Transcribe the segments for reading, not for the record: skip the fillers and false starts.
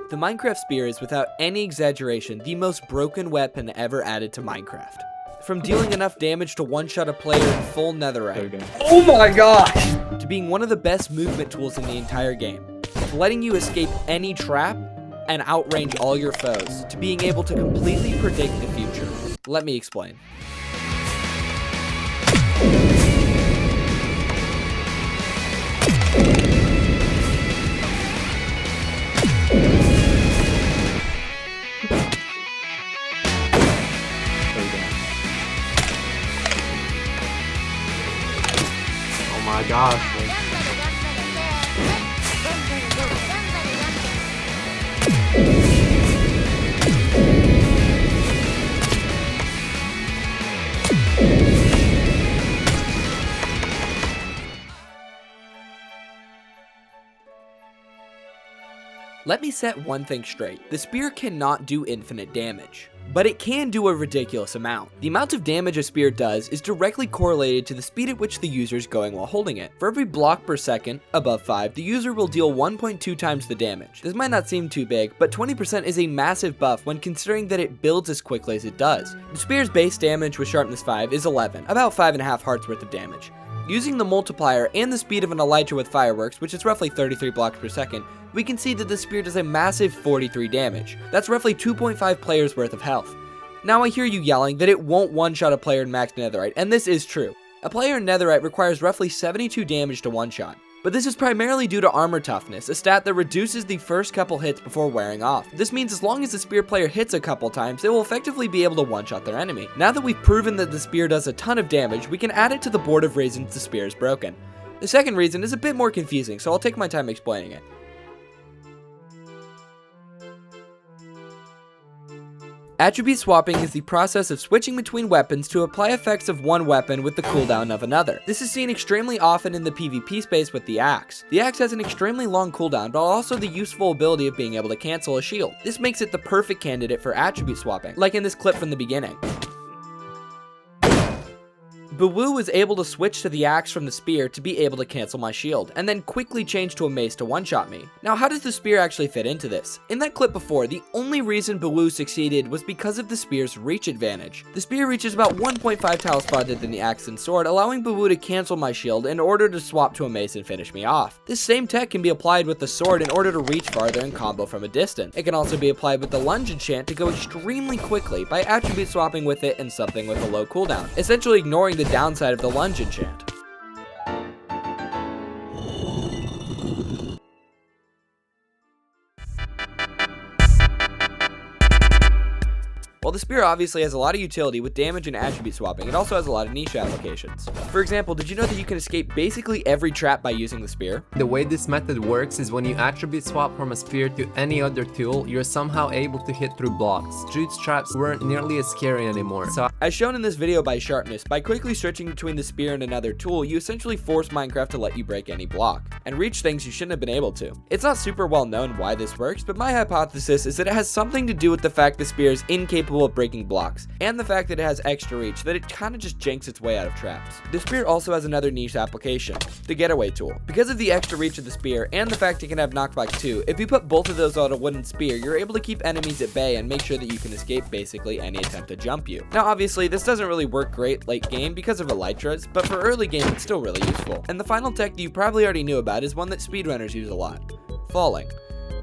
The Minecraft Spear is without any exaggeration the most broken weapon ever added to Minecraft. From dealing enough damage to one-shot a player in full netherite, Oh my gosh! to being one of the best movement tools in the entire game, to letting you escape any trap and outrange all your foes, to being able to completely predict the future. Let me explain. Oh my gosh. Let me set one thing straight. The spear cannot do infinite damage, but it can do a ridiculous amount. The amount of damage a spear does is directly correlated to the speed at which the user is going while holding it. For every block per second, above 5, the user will deal 1.2 times the damage. This might not seem too big, but 20% is a massive buff when considering that it builds as quickly as it does. The spear's base damage with sharpness 5 is 11, about 5.5 hearts worth of damage. Using the multiplier and the speed of an elytra with fireworks, which is roughly 33 blocks per second, we can see that the spear does a massive 43 damage. That's roughly 2.5 players worth of health. Now I hear you yelling that it won't one-shot a player in max netherite, and this is true. A player in netherite requires roughly 72 damage to one-shot. But this is primarily due to armor toughness, a stat that reduces the first couple hits before wearing off. This means as long as the spear player hits a couple times, they will effectively be able to one-shot their enemy. Now that we've proven that the spear does a ton of damage, we can add it to the board of reasons the spear is broken. The second reason is a bit more confusing, so I'll take my time explaining it. Attribute swapping is the process of switching between weapons to apply effects of one weapon with the cooldown of another. This is seen extremely often in the PvP space with the axe. The axe has an extremely long cooldown, but also the useful ability of being able to cancel a shield. This makes it the perfect candidate for attribute swapping, like in this clip from the beginning. Bawoo was able to switch to the axe from the spear to be able to cancel my shield, and then quickly change to a mace to one-shot me. Now how does the spear actually fit into this? In that clip before, the only reason Bawoo succeeded was because of the spear's reach advantage. The spear reaches about 1.5 tiles farther than the axe and sword, allowing Bawoo to cancel my shield in order to swap to a mace and finish me off. This same tech can be applied with the sword in order to reach farther and combo from a distance. It can also be applied with the lunge enchant to go extremely quickly by attribute swapping with it and something with a low cooldown, essentially ignoring the downside of the lunge enchant. While the spear obviously has a lot of utility with damage and attribute swapping, it also has a lot of niche applications. For example, did you know that you can escape basically every trap by using the spear? The way this method works is when you attribute swap from a spear to any other tool, you're somehow able to hit through blocks. Jude's traps weren't nearly as scary anymore. So as shown in this video by Sharpness, by quickly switching between the spear and another tool, you essentially force Minecraft to let you break any block, and reach things you shouldn't have been able to. It's not super well known why this works, but my hypothesis is that it has something to do with the fact the spear is incapable of breaking blocks, and the fact that it has extra reach, that it kinda just janks its way out of traps. The spear also has another niche application, the getaway tool. Because of the extra reach of the spear, and the fact it can have knockback too, if you put both of those on a wooden spear, you're able to keep enemies at bay and make sure that you can escape basically any attempt to jump you. Now obviously, this doesn't really work great late game because of elytras, but for early game it's still really useful. And the final tech that you probably already knew about is one that speedrunners use a lot, falling.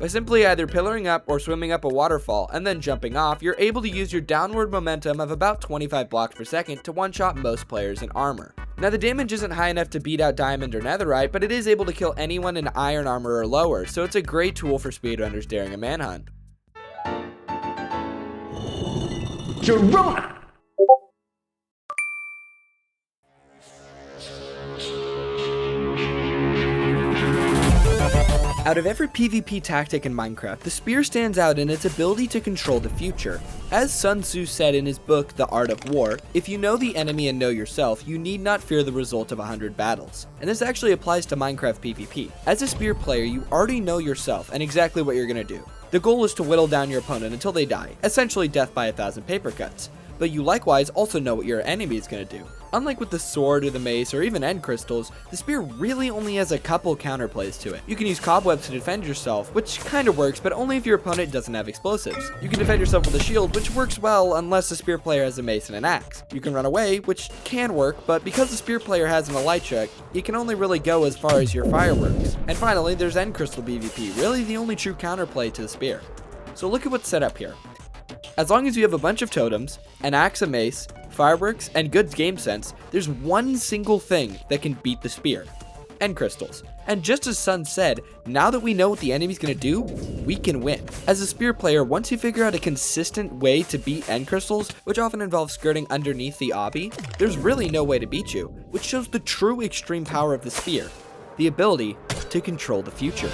By simply either pillaring up or swimming up a waterfall and then jumping off, you're able to use your downward momentum of about 25 blocks per second to one-shot most players in armor. Now the damage isn't high enough to beat out diamond or netherite, but it is able to kill anyone in iron armor or lower, so it's a great tool for speedrunners during a manhunt. Jerona! Out of every PvP tactic in Minecraft, the spear stands out in its ability to control the future. As Sun Tzu said in his book, The Art of War, if you know the enemy and know yourself, you need not fear the result of 100 battles. And this actually applies to Minecraft PvP. As a spear player, you already know yourself and exactly what you're gonna do. The goal is to whittle down your opponent until they die, essentially death by 1,000 paper cuts. But you likewise also know what your enemy is gonna do. Unlike with the sword or the mace or even end crystals, the spear really only has a couple counterplays to it. You can use cobwebs to defend yourself, which kinda works, but only if your opponent doesn't have explosives. You can defend yourself with a shield, which works well unless the spear player has a mace and an axe. You can run away, which can work, but because the spear player has an elytra, you can only really go as far as your fireworks. And finally, there's end crystal BVP, really the only true counterplay to the spear. So look at what's set up here. As long as you have a bunch of totems, an axe, a mace, fireworks, and good game sense, there's one single thing that can beat the spear: end crystals. And just as Sun said, now that we know what the enemy's gonna do, we can win. As a spear player, once you figure out a consistent way to beat end crystals, which often involves skirting underneath the obby, there's really no way to beat you, which shows the true extreme power of the spear: the ability to control the future.